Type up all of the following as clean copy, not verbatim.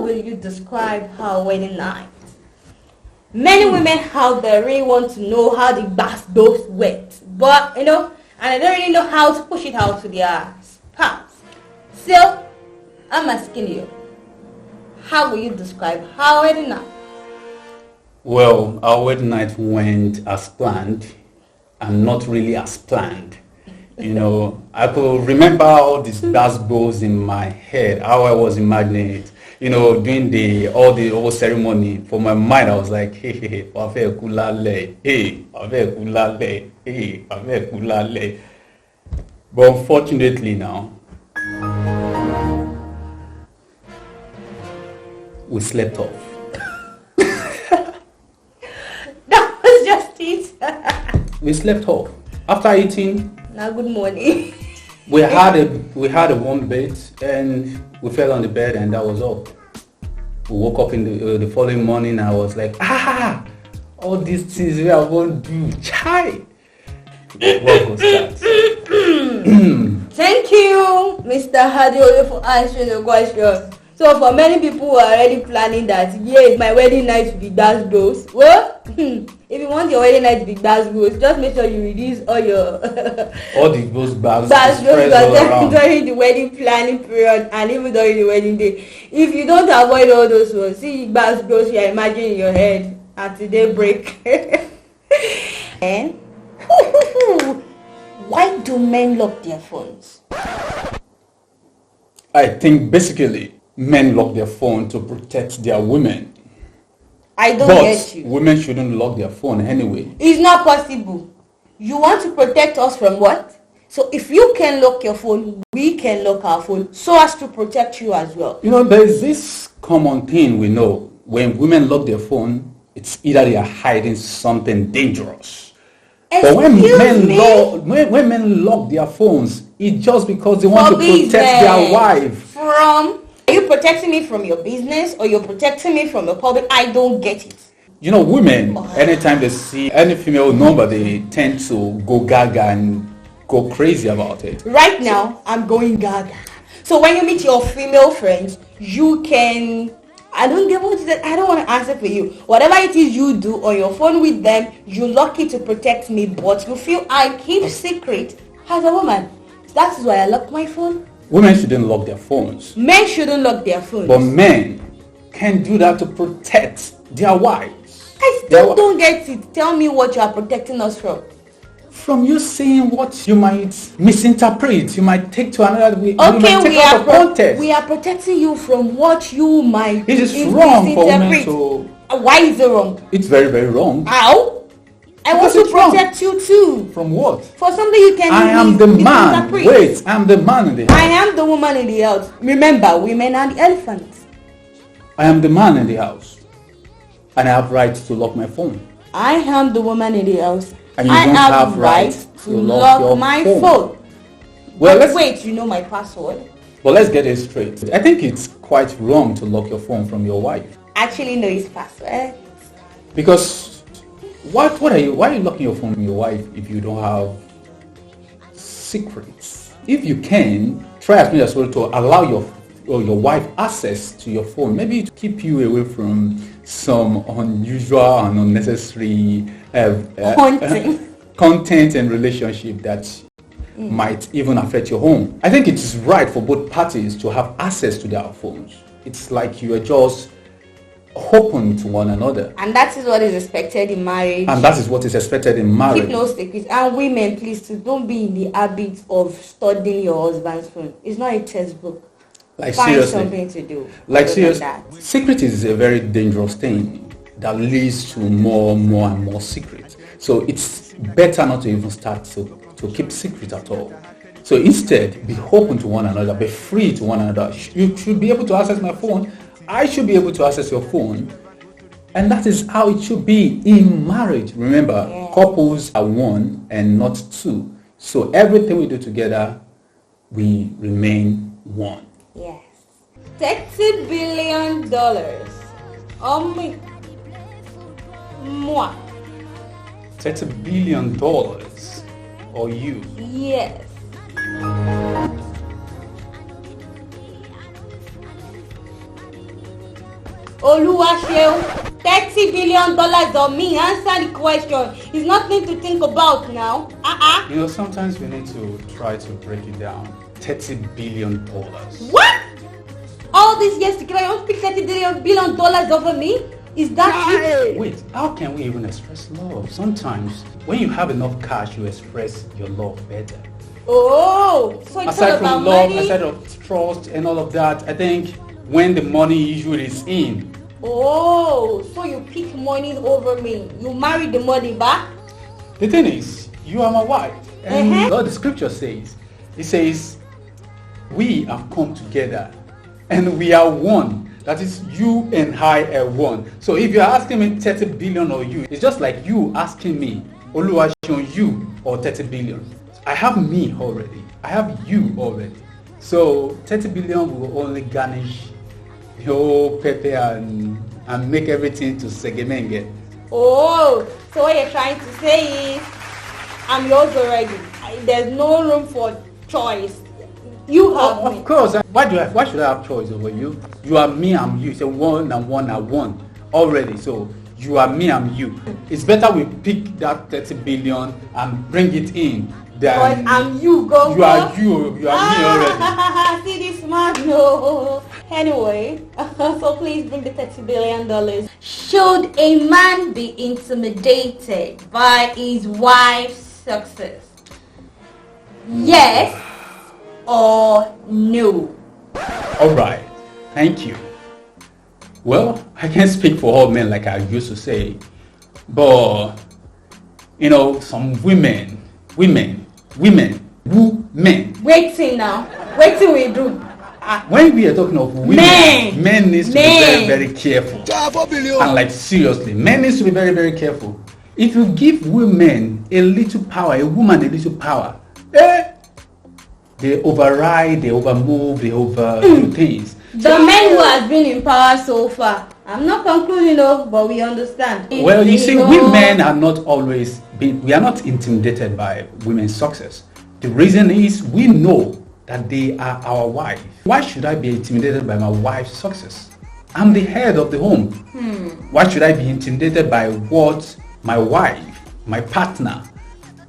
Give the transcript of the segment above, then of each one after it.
will you describe her wedding night? Many women out there really want to know how the bath went, but and they don't really know how to push it out to their spouse. So, I'm asking you, how will you describe her wedding night? Well, our wedding night went as planned and not really as planned. I could remember all these basketballs in my head, how I was imagining it. Doing the whole ceremony. For my mind, I was like, hey, ave kulale, hey, ave kulale, hey, ave kulale. But unfortunately now, we slept off. That was just it. We slept off. After eating, now good morning. we had a warm bed and we fell on the bed and that was all. We woke up in the following morning and I was like, all these things we are going to do, chai. What was that? Thank you, Mr. Hadioye, for answering the question. So for many people who are already planning that, yes, my wedding night will be Dasgos. Well, if you want your wedding night to be Dasgos, just make sure you release all your all those bags during the wedding planning period and even during the wedding day. If you don't avoid all those ones, see Dasgos you are imagining in your head until they break. And why do men lock their phones? I think basically men lock their phone to protect their women. I don't get you. Women shouldn't lock their phone anyway. It's not possible. You want to protect us from what? So if you can lock your phone, we can lock our phone so as to protect you as well. There is this common thing we know. When women lock their phone, it's either they are hiding something dangerous. But when men lock their phones, it's just because they want to protect their wife. From... Are you protecting me from your business or you're protecting me from the public? I don't get it. Women, anytime they see any female number, they tend to go gaga and go crazy about it. Right now, I'm going gaga. So when you meet your female friends, you can... I don't get what you said. I don't want to answer for you. Whatever it is you do on your phone with them, you lock it to protect me, but you feel I keep secret as a woman. That is why I lock my phone. Women shouldn't lock their phones. Men shouldn't lock their phones. But men can do that to protect their wives. I still don't get it. Tell me what you are protecting us from. From you saying what you might misinterpret, you might take to another way. Okay, we are protecting you from what you might It is wrong for women to... Why is it wrong? It's very, very wrong. How? I want to protect you too. From what? For something you can... I am the man. Wait, I am the man in the house. I am the woman in the house. Remember, women are the elephants. I am the man in the house. And I have right to lock my phone. I am the woman in the house. And you don't have right to lock my phone. Well, wait, you know my password? Well, let's get it straight. I think it's quite wrong to lock your phone from your wife. Actually, no, it's password. Because... why are you locking your phone from your wife if you don't have secrets? If you can, try as much as well to allow your wife access to your phone, maybe to keep you away from some unusual and unnecessary content and relationship that might even affect your home. I think it is right for both parties to have access to their phones. It's like you are just open to one another. And that is what is expected in marriage. And that is what is expected in marriage. Keep no secrets. And women, please, don't be in the habit of studying your husband's phone. It's not a textbook. Like Find seriously. something to do. Like seriously. Secret is a very dangerous thing that leads to more and more secrets. So it's better not to even start to keep secret at all. So instead, be open to one another, be free to one another. You should be able to access my phone. I should be able to access your phone. And that is how it should be in marriage. Remember, couples are one and not two. So everything we do together, we remain one. Yes. $30 billion. Moi. $30 billion or you? Yes. Oluwaseun, $30 billion on me. Answer the question. It's nothing to think about now. Sometimes we need to try to break it down. $30 billion. What? All these years together, you want to pick $30 billion over me? Is that it? Wait, how can we even express love? Sometimes, when you have enough cash, you express your love better. Oh, so it's aside all from about love, money? aside of trust and all of that, I think when the money usually is in. Oh, so you pick money over me. You marry the money back? The thing is, you are my wife. And Lord, the scripture says, it says, we have come together and we are one. That is, you and I are one. So if you're asking me 30 billion or you, it's just like you asking me, Oluwaseun, you or 30 billion. I have me already. I have you already. So 30 billion will only garnish your pepper and make everything to segemenge. Oh, so what you're trying to say is, I'm yours already. There's no room for choice. You have me. Of course. Why should I have choice over you? You are me, I'm you. It's a one and one are one already. So you are me, I'm you. It's better we pick that 30 billion and bring it in. Because I'm you, go. You are me already. See this man, no. Anyway, so please bring the $30 billion. Should a man be intimidated by his wife's success? Yes or no? Alright, thank you. Well, I can't speak for all men like I used to say, but some women. Waiting now. Waiting we do. When we are talking of women, men needs to be very, very careful. And like seriously, men needs to be very, very careful. If you give women a little power, a woman a little power, they override, they overmove, they overdo things. The men who has been in power so far, I'm not concluding but we understand. Well, you see, women are not always we are not intimidated by women's success. The reason is we know that they are our wife. Why should I be intimidated by my wife's success? I'm the head of the home. Why should I be intimidated by what my wife, my partner,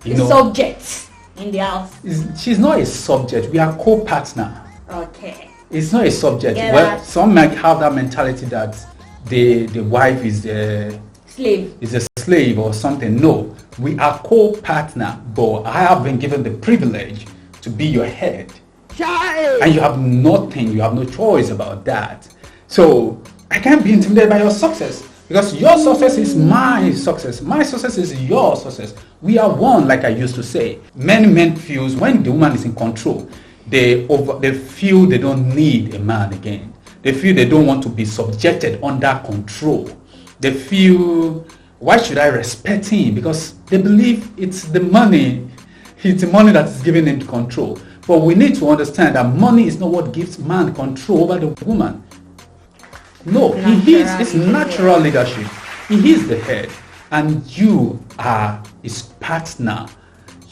subject in the house? She's not a subject. We are co-partner. Okay. It's not a subject. Yeah, well, some might have that mentality that the wife is the slave or something. No, we are co-partner, but I have been given the privilege to be your head. And you have nothing, you have no choice about that. So I can't be intimidated by your success because your success is my success. My success is your success. We are one, like I used to say. Many men feel when the woman is in control, they feel they don't need a man again. They feel they don't want to be subjected under control. They feel, why should I respect him? Because they believe it's the money that is giving him control. But we need to understand that money is not what gives man control over the woman. No, it's natural leadership. He is the head and you are his partner.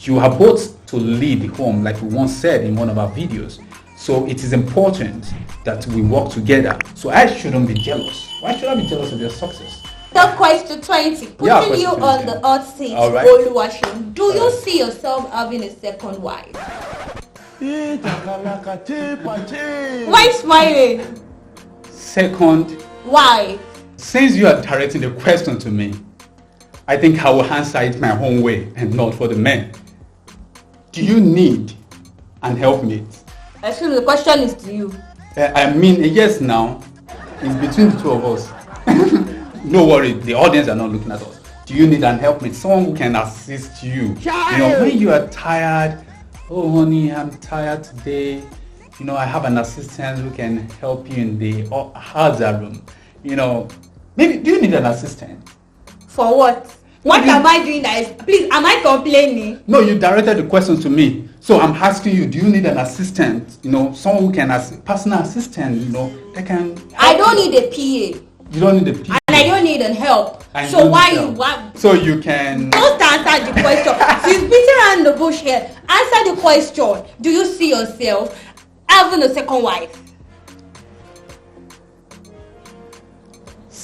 You are both to lead the home, like we once said in one of our videos. So it is important that we work together. So I shouldn't be jealous. Why should I be jealous of your success? So question 20. Putting you on the hot seat, right. Oluwaseun, do you see yourself having a second wife? Why smiling? Second. Why? Since you are directing the question to me, I think I will answer it my own way and not for the men. Do you need an helpmate? Actually, the question is to you. I mean, yes now. It's between the two of us. No worry, the audience are not looking at us. Do you need an helpmate? Someone who can assist you. When you are tired, oh honey, I'm tired today. I have an assistant who can help you in the hazard room. Maybe, do you need an assistant? For what? What am I doing that is, please, am I complaining? No, you directed the question to me. So I'm asking you, do you need an assistant? Someone who can, personal assistant, that can help I don't need a PA. You don't need a PA. And I don't need an help. So why you So you can... Don't answer the question. She's beating around the bush here. Answer the question. Do you see yourself having a second wife?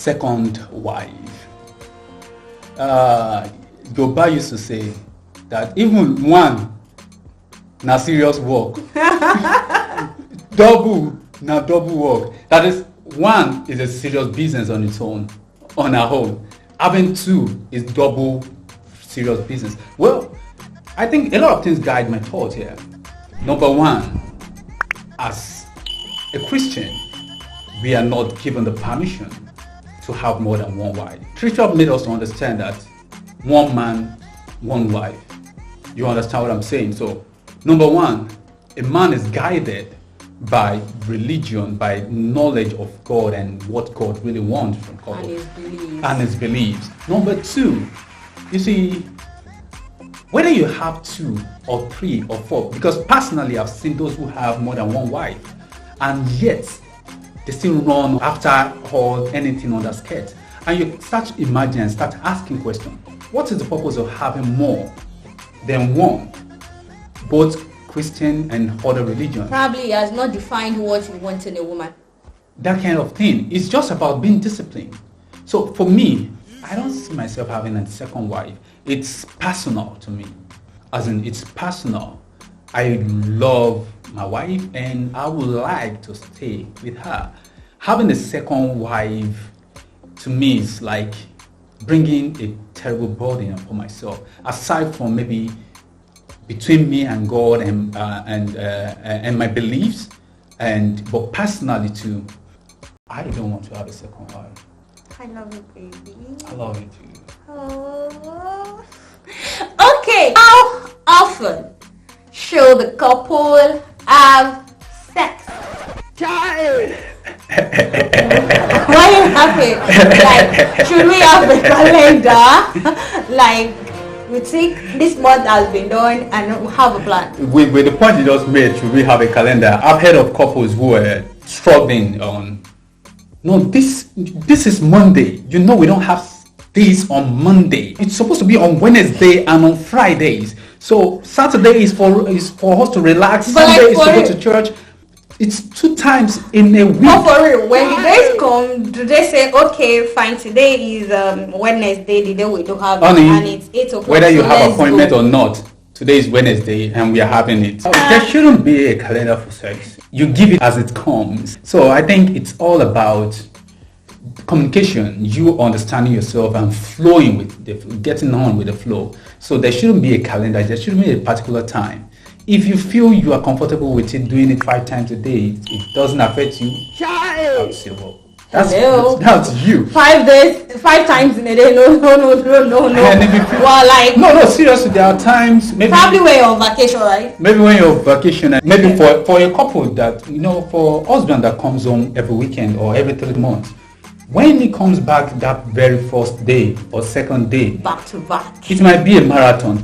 second wife. Yoba used to say that even one na serious work. Double na double work. That is, one is a serious business on its own, on our own. Having two is double serious business. Well, I think a lot of things guide my thoughts here. Number one, as a Christian, we are not given the permission to have more than one wife. Scripture made us to understand that one man, one wife. You understand what I'm saying? So, number one, a man is guided by religion, by knowledge of God and what God really wants from couple. And his beliefs. Number two, you see, whether you have two or three or four, because personally I've seen those who have more than one wife, and yet they still run after or anything on their skirt. And you start to imagine and start asking questions. What is the purpose of having more than one? Both Christian and other religions. Probably he has not defined what he wants in a woman. That kind of thing. It's just about being disciplined. So for me, I don't see myself having a second wife. It's personal to me. As in, it's personal. I love my wife and I would like to stay with her. Having a second wife to me is like bringing a terrible burden upon myself. Aside from maybe between me and God and my beliefs, but personally too, I don't want to have a second wife. I love you, baby. I love you too. Oh. Okay. How often should the couple have sex? Child. Why are you laughing? Like, should we have a calendar? Like, we think this month has been done and we have a plan. With the point you just made, should we have a calendar? I've heard of couples who are struggling on, no, this is Monday. You know we don't have this on Monday. It's supposed to be on Wednesday and on Fridays. So Saturday is for us to relax. But Sunday like is to go to church. It's 2 times in a week. But for real, when the days come, do they say, okay, fine, today is Wednesday, the day we do have Honey, it, and it's 8 o'clock. whether you so have let's appointment go. or not, today is Wednesday and we are having it. There shouldn't be a calendar for sex. You give it as it comes. So I think it's all about communication, you understanding yourself and flowing with getting on with the flow. So there shouldn't be a calendar. There shouldn't be a particular time. If you feel you are comfortable with it, doing it 5 times a day, it doesn't affect you. Child. That's you. 5 days, 5 times in a day. No. And if you feel, well, like no, seriously, there are times maybe probably when you're on vacation, right? Maybe when you're on vacation, and maybe for a couple that for husband that comes home every weekend or every 3 months, when he comes back that very first day or second day, back to back, it might be a marathon.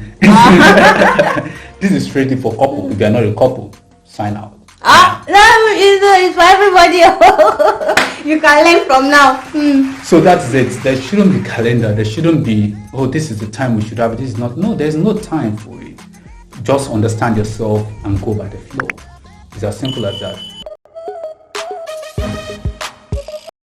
This is strictly for couple. If you are not a couple, sign out. No, it's for everybody. You can learn from now. So that's it. There shouldn't be calendar. There shouldn't be, this is the time we should have it. This is not. No, there's no time for it. Just understand yourself and go by the flow. It's as simple as that.